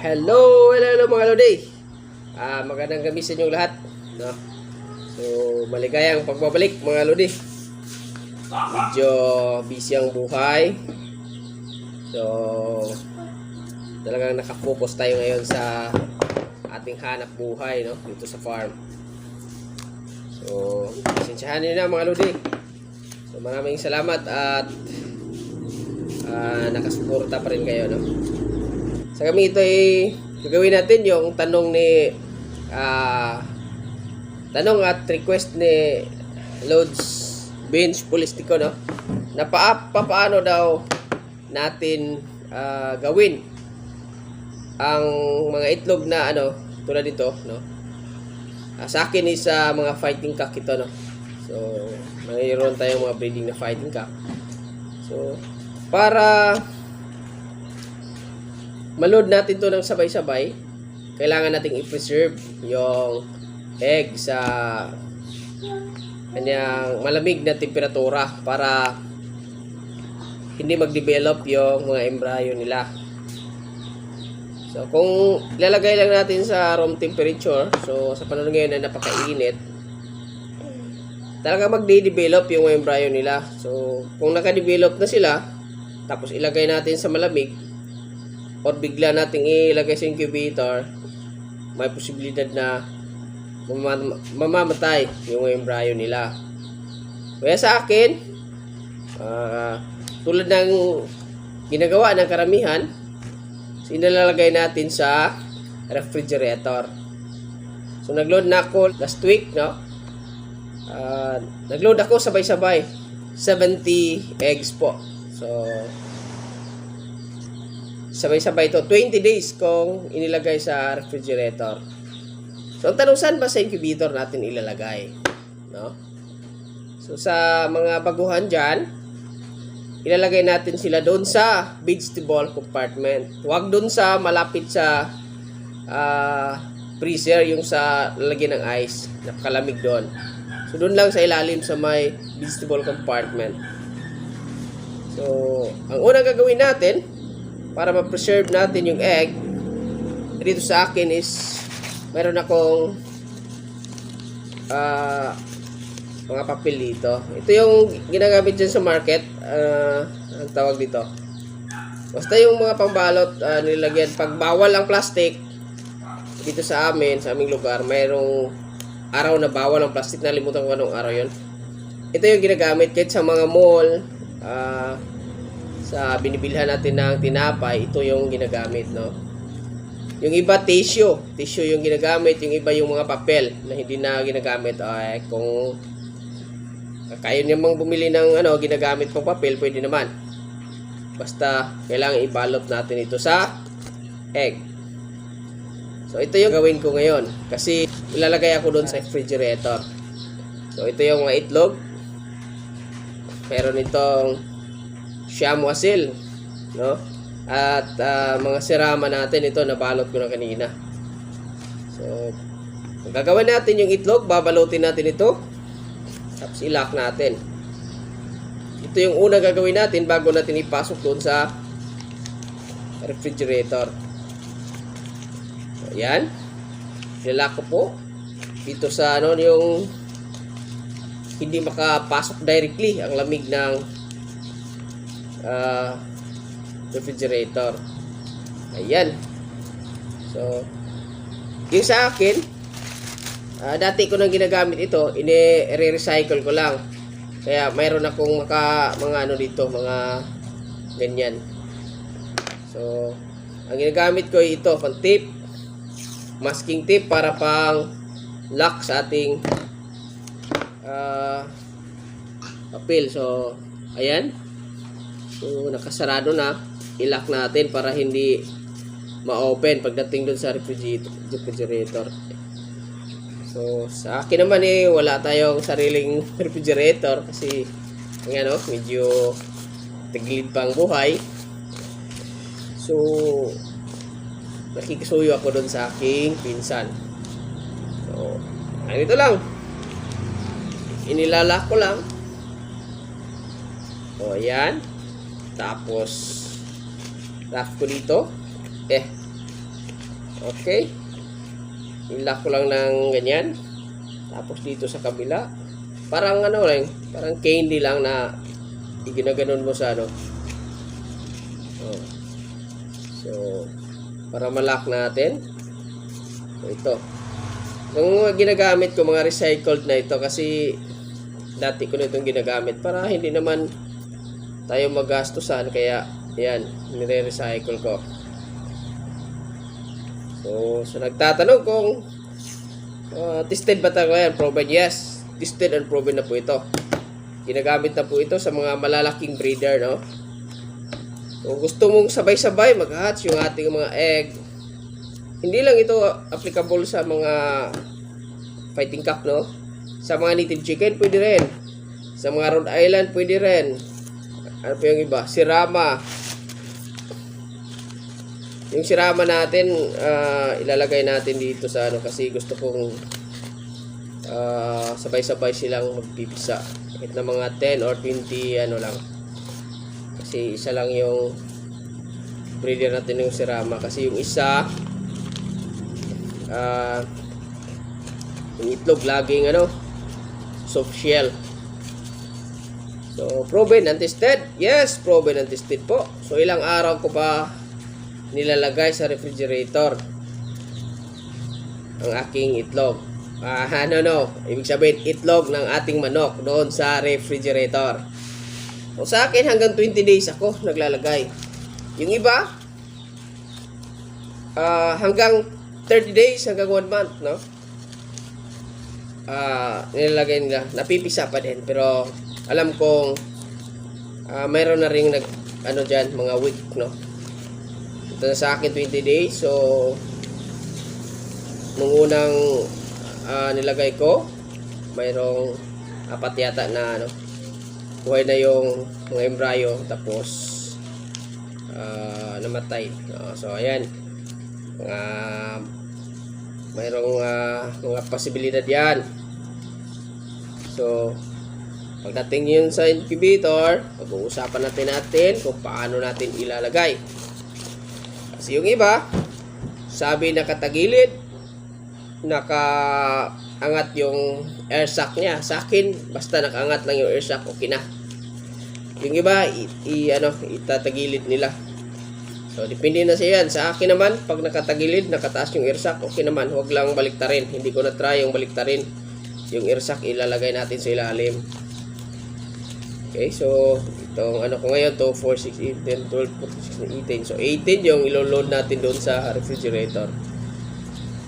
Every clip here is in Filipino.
Hello mga Lodi. Magandang gabi sa inyong lahat, no? So, maligayang pagbabalik mga Lodi. Medyo busy ang buhay. So, talagang nakafocus tayo ngayon sa ating hanap buhay, no? Dito sa farm. So, pasensyahan niyo na mga Lodi. So, maraming salamat at nakasuporta pa rin kayo, no? Sa kami ito ay gagawin natin yung tanong at request ni Lods Bench Polistico, no? Na paano daw natin gawin ang mga itlog na tulad dito, no? Sa akin is mga fighting cock ito, no? So, mayroon tayong mga breeding na fighting cock. So, para maload natin to ng sabay-sabay, kailangan nating i-preserve yung egg sa kanyang malamig na temperatura para hindi mag-develop yung mga embryo nila. So, kung lalagay lang natin sa room temperature, so sa panahon ngayon na napakainit, talaga magde-develop yung embryo nila. So, kung naka-develop na sila, tapos ilagay natin sa malamig, or bigla nating ilagay sa incubator, may posibilidad na mamamatay yung embryo nila. Kaya sa akin, tulad ng ginagawa ng karamihan, sinalalagay natin sa refrigerator. So nagload na ako last week, no? Nagload ako sabay-sabay 70 eggs po. So sabay-sabay ito, 20 days kung inilagay sa refrigerator. So, ang tanong, saan ba sa incubator natin ilalagay? No? So, sa mga baguhan dyan, ilalagay natin sila doon sa vegetable compartment. Huwag doon sa malapit sa freezer, yung sa lalagyan ng ice. Napakalamig doon. So, doon lang sa ilalim sa may vegetable compartment. So, ang unang gagawin natin, para ma-preserve natin yung egg, dito sa akin is meron akong mga papel dito. Ito yung ginagamit dyan sa market, ang tawag dito. Basta yung mga pambalot nilagyan. Pag bawal ang plastic dito sa amin, sa aming lugar, mayroong araw na bawal ang plastic. Nalimutan ko anong araw yun. Ito yung ginagamit kahit sa mga mall, sa binibilhan natin ng tinapay, ito yung ginagamit, no? Yung iba tissue yung ginagamit, yung iba yung mga papel na hindi na ginagamit. Kung kaya niyo mang bumili ng ginagamit pang papel, pwede naman. Basta kailangan ibalot natin ito sa egg. So ito yung gawin ko ngayon kasi ilalagay ako doon sa refrigerator. So ito yung mga itlog. Meron itong Siamo asil, no? At mga sirama natin, ito nabalot ko na kanina. So, ang gagawin natin yung itlog, babalutin natin ito. Tapos i-lock natin. Ito yung una gagawin natin bago natin ipasok doon sa refrigerator. So, yan. I-lock ko po. Dito sa yung hindi makapasok directly ang lamig ng refrigerator. Ayan. So, yung sa akin, dati ko nang ginagamit ito, i-recycle ko lang. Kaya mayroon akong mga dito, mga ganyan. So, ang ginagamit ko ay ito, pang tape, masking tape para pang lock sa ating papel. So, ayan. So, nakasarado na. I-lock natin para hindi ma-open pagdating dun sa refrigerator. So, sa akin naman wala tayong sariling refrigerator kasi medyo tagilid pang buhay. So, nakikisuyo ako dun sa aking pinsan. So, ganito lang. Inilalak ko lang. O, ayan. Tapos, lock ko dito. Okay. I-lock ko lang ng ganyan. Tapos dito sa kabila. Parang ano lang, parang candy lang na iginaganon mo sa ano. Oh. So, para ma-lock natin. So, ito. Yung ginagamit ko mga recycled na ito kasi dati ko na itong ginagamit para hindi naman tayo magastusan, kaya yan, nire-recycle ko. So nagtatanong kung tested ba talaga yan? Proven, yes. Tested and proven na po ito. Ginagamit na po ito sa mga malalaking breeder, no? Kung gusto mong sabay-sabay mag-hatch yung ating mga egg, hindi lang ito applicable sa mga fighting cock, no? Sa mga native chicken, pwede rin. Sa mga Rhode Island, pwede rin. Ano pa yung iba? Sirama. Yung sirama natin, ilalagay natin dito sa ano, kasi gusto kong sabay-sabay silang magpipisa. Kahit na mga 10 or 20 ano lang. Kasi isa lang yung breeder natin yung sirama. Kasi yung isa, yung itlog laging ano, soft shell. So, proven and tested? Yes, proven and tested po. So, ilang araw ko pa nilalagay sa refrigerator ang aking itlog. Ibig sabihin, itlog ng ating manok doon sa refrigerator. So, sa akin, hanggang 20 days ako naglalagay. Yung iba, hanggang 30 days, hanggang 1 month, no? Nilalagay nila, napipisa pa din, pero alam kong mayroon na ring dyan, mga week, no? Ito na sa akin 20 days. So nung unang nilagay ko, mayroong 4 yata na ano, buhay na yung mga embryo, tapos namatay. So ayan, mayroong mga posibilidad yan. So pagdating yun sa incubator, pag-uusapan natin kung paano natin ilalagay. Kasi yung iba, sabi nakatagilid, nakaangat yung air sac niya. Sa akin, basta nakaangat lang yung air sac, okay na. Yung iba, itatagilid nila. So, depende na siya yan. Sa akin naman, pag nakatagilid, nakataas yung air sac, okay naman. Huwag lang baliktarin. Hindi ko na-try yung baliktarin. Yung air sac, ilalagay natin sa ilalim. Okay, so itong ano ko ngayon, 2, 4, 6, 8, 10, 12, 14, 16, 18. So 18 yung ilo-load natin doon sa refrigerator.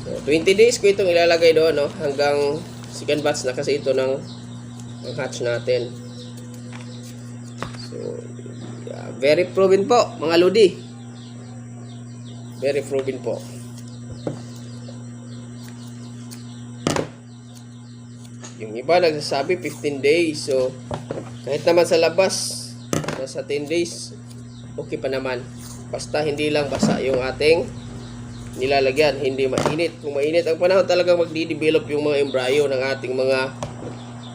So 20 days ko itong ilalagay doon, no? Hanggang second batch na kasi ito ng hatch natin. So very proven po, mga lodi. Very proven po. Yung iba nagsasabi 15 days. So kahit naman sa labas, nasa 10 days, okay pa naman. Basta hindi lang basa yung ating nilalagyan, hindi mainit. Kung mainit ang panahon, talagang magdi-develop yung mga embryo ng ating mga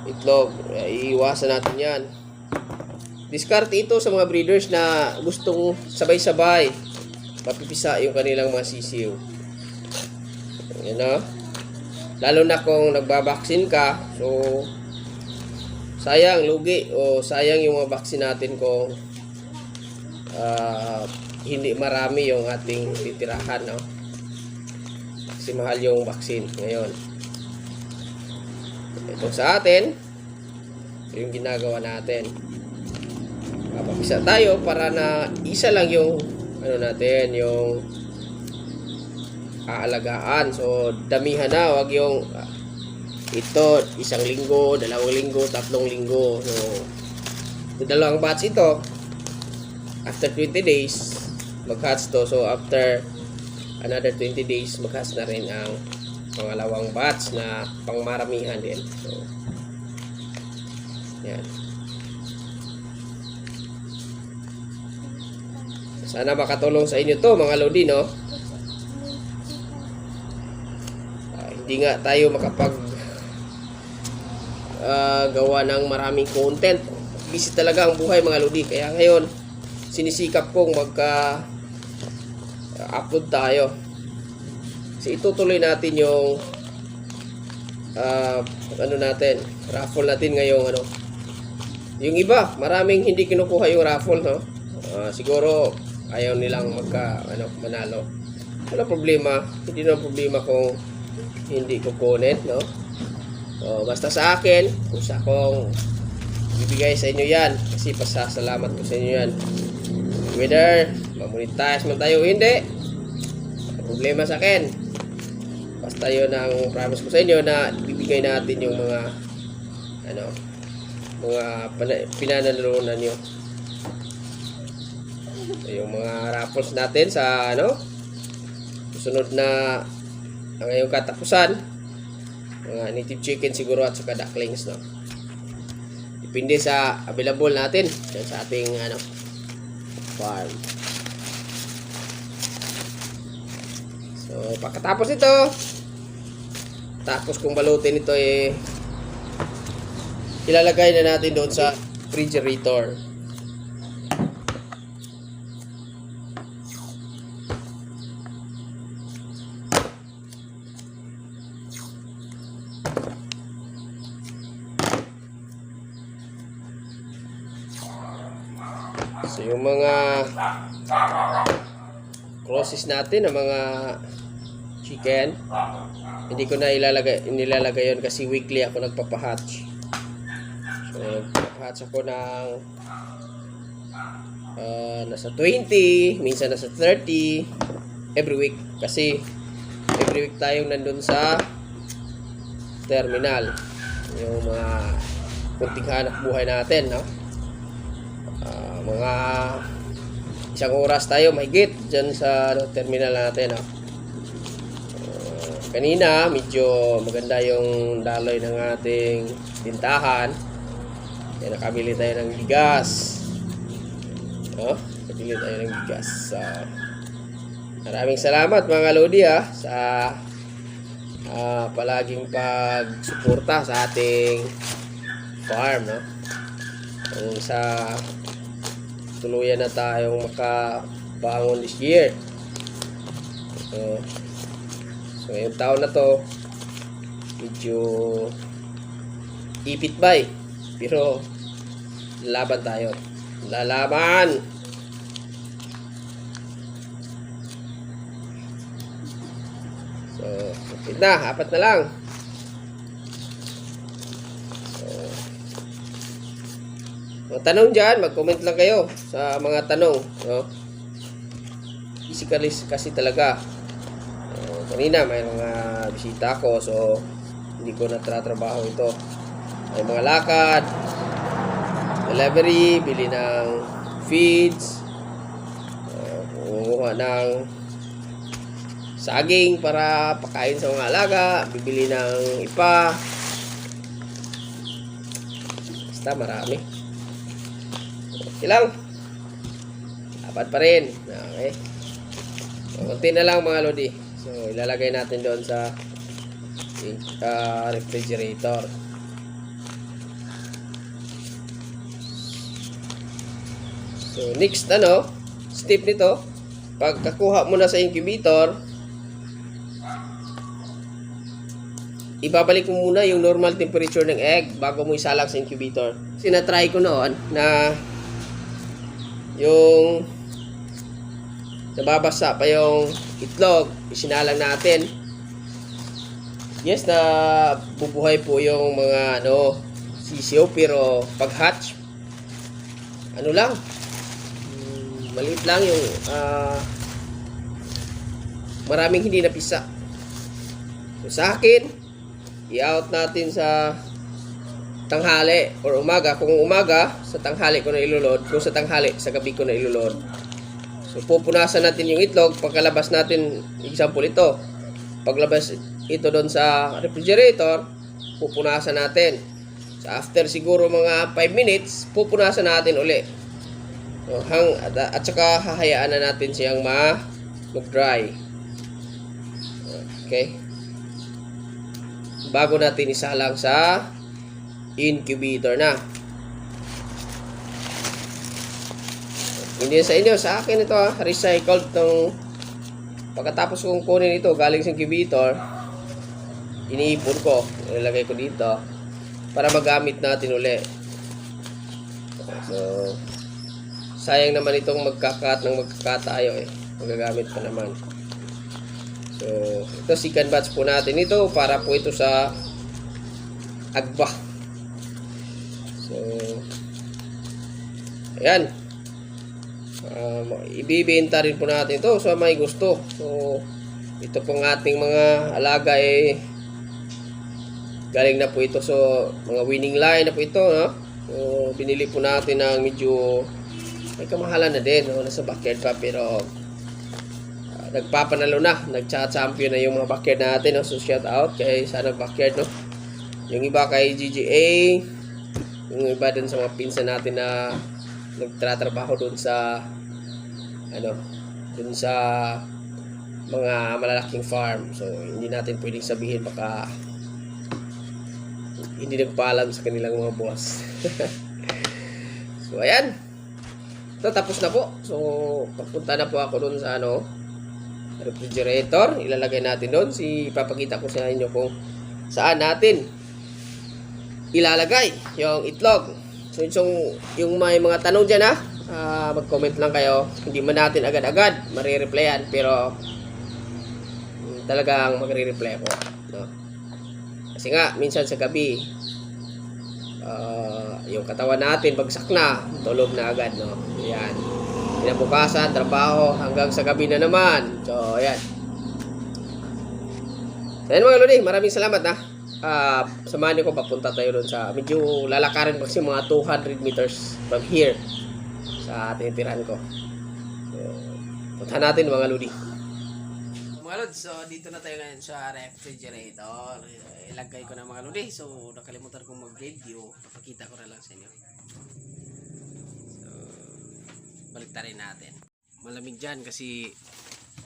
itlog. Iiwasan natin yan. Diskarte ito sa mga breeders na gustong sabay-sabay mapipisa yung kanilang mga sisiw. Yan, no? Lalo na kung nagbabaksin ka, so sayang, lugi, o sayang yung mga vaccine natin kung hindi marami yung ating titirahan, no? Kasi mahal yung vaccine ngayon. Ito sa atin, ito yung ginagawa natin. Papapisa tayo para na isa lang yung natin, yung aalagaan. So damihan na, wag yung ito, 1 linggo, 2 linggo, 3 linggo. So, dalawang batch ito. After 20 days, mag-hatch to. So, after another 20 days, mag-hatch na rin ang pangalawang batch na pangmaramihan din. So, yan. Sana makatulong sa inyo to, mga lodi, no? Hindi nga tayo makapag gawa ng maraming content. Busy talaga ang buhay, mga lodi. Kaya ngayon, sinisikap kong magka-upload tayo. Kasi itutuloy natin yung raffle natin ngayong yung iba, maraming hindi kinukuha yung raffle, no? Siguro ayaw nilang manalo. Wala problema, hindi na problema kung hindi kukunin, no? So, basta sa akin, kung akong bibigay sa inyo yan, kasi pasasalamat ko sa inyo yan. Whether mamonetize man tayo o hindi, problema sa akin. Basta yun ang promise ko sa inyo na bibigay natin yung mga pinanalunan nyo. Yung mga raffles natin sa susunod na ngayong katapusan, mga native chicken siguro at saka ducklings, no? Depende sa available natin sa ating farm. So pagkatapos ito, tapos kung balutin ito ilalagay na natin doon sa refrigerator. So yung mga crosses natin ng mga chicken, hindi ko na nilalagay yun kasi weekly ako nagpapahatch. So nagpapahatch ako ng nasa 20, minsan nasa 30 every week, kasi every week tayong nandun sa terminal, yung mga kunting hanap buhay natin, no? Mga isang oras tayo mahigit dyan sa terminal natin, no? Kanina medyo maganda yung daloy ng ating tindahan, kaya nakabili tayo ng bigas, no? Nakabili tayo ng bigas. So maraming salamat mga Lodi sa palaging pagsuporta sa ating farm, no? Kung sa tuluyan na tayong makabangon this year. So ngayong taon na to medyo ipit bay, pero laban tayo, lalaban. So ipit na, 4 na lang. Tanong dyan, mag-comment lang kayo sa mga tanong, no? Physically kasi talaga, kanina may mga bisita ko, so hindi ko natratrabaho ito. May mga lakad, delivery, bili ng feeds, kumuha ng saging para pakain sa mga alaga, bibili ng ipa, basta marami. Okay lang, dapat pa rin. Okay, so, konti na lang mga Lodi. So ilalagay natin doon sa refrigerator. So next step nito, pagkakuha mo na sa incubator, ibabalik mo muna yung normal temperature ng egg bago mo isalang sa incubator. Sinatry ko noon na yung nababasa pa yung itlog, isinalang natin. Yes, na bubuhay po yung mga sisiyo, pero pag hatch lang, maliit lang yung maraming hindi napisa. So sa akin, i-out natin sa tanghali or umaga. Kung umaga, sa tanghali ko na ilulod. Kung sa tanghali, sa gabi ko na ilulod. So pupunasan natin yung itlog. Pagkalabas natin, example ito, paglabas ito doon sa refrigerator, pupunasan natin. So after siguro mga 5 minutes, pupunasan natin uli. So, at saka hahayaan na natin siyang mag-dry. Okay, bago natin isalang sa incubator na. Hindi sa inyo, sa akin ito recycled tong Pagkatapos kong kunin ito galing sa incubator, iniipon ko, ilalagay ko dito para magamit natin uli. So, sayang naman itong magkakat tayo eh. Magagamit pa naman. So, ito second batch po natin ito para po ito sa agba. So, ayan. Ibibenta rin po natin ito sa may gusto. So, ito pong ating mga alaga eh galing na po ito. So, mga winning line na po ito, no? So, binili po natin ng medyo may kamahalan na din, no? Nasa backyard pa, pero nagpapanalo na, nagcha-champion na yung mga backyard natin, no? So, shout out kay Sana Backyard, no? Yung iba kay GGA, yung iba dun sa mga pinsan natin na nagtratrabaho dun sa dun sa mga malalaking farm. So, hindi natin pwedeng sabihin baka hindi nagpaalam sa kanilang mga boss. So, ayan. So, tapos na po. So, papunta na po ako dun sa refrigerator. Ilalagay natin doon. Ipapakita ko sa inyo kung saan natin ilalagay yung itlog. So, yung may mga tanong dyan mag-comment lang kayo. Hindi man natin agad-agad marireplyan, pero talagang magre-reply ako, no? Kasi nga minsan sa gabi yung katawan natin bagsak na, tulog na agad, no? Ayan, kinabukasan trabaho hanggang sa gabi na naman. So ayan. So ayan mga lodi, maraming salamat samahan niyo ko, papunta tayo doon sa medyo lalakarin kasi mga 200 meters from here sa tinitirahan ko. So, punta natin mga lodi. Mga lods, so dito na tayo ngayon sa refrigerator. Ilagay ko na mga lodi. So nakalimutan kong mag-video. Papakita ko na lang sa inyo. So balik rin natin. Malamig dyan kasi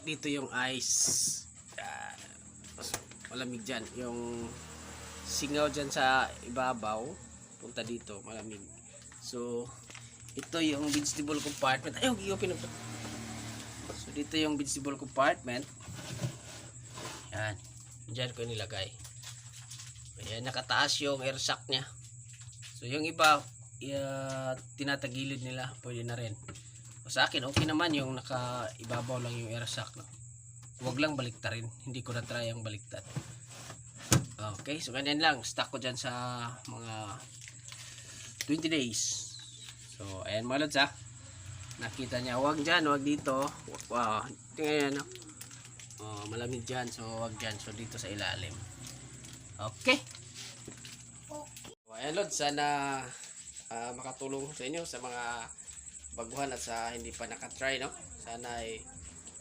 dito yung ice. Malamig dyan. Yung singaw dyan sa ibabaw, punta dito, malamig. So ito yung vegetable compartment. Ayaw, i-open na. So dito yung vegetable compartment. Yan. Diyan ko nilagay. Ayan, nakataas yung air sac niya. So yung iba, tinatagilid nila. Pwede na rin. O sa akin, okay naman yung nakaibabaw lang yung air sac. No? Huwag lang baliktarin. Hindi ko na try ang baliktad. Okay, so ganyan lang. Stock ko dyan sa mga 20 days. So, ayan mga lods nakita niya, wag dyan, wag dito. Wow, tingnan yan. Malamig dyan, so wag dyan. So, dito sa ilalim. Okay. So, ayan lods, sana makatulong sa inyo sa mga baguhan at sa hindi pa nakatry, no? Sana ay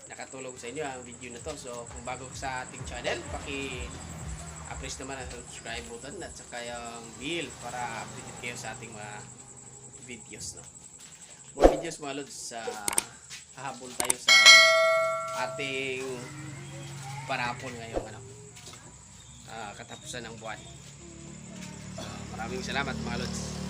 nakatulong sa inyo ang video na to. So, kung bago sa ating channel, paki-press naman ang subscribe button at saka yung bell para updated kayo sa ating mga videos, no? More videos mga lods, hahabol tayo sa ating parapon ngayong katapusan ng buwan. Maraming salamat mga lods.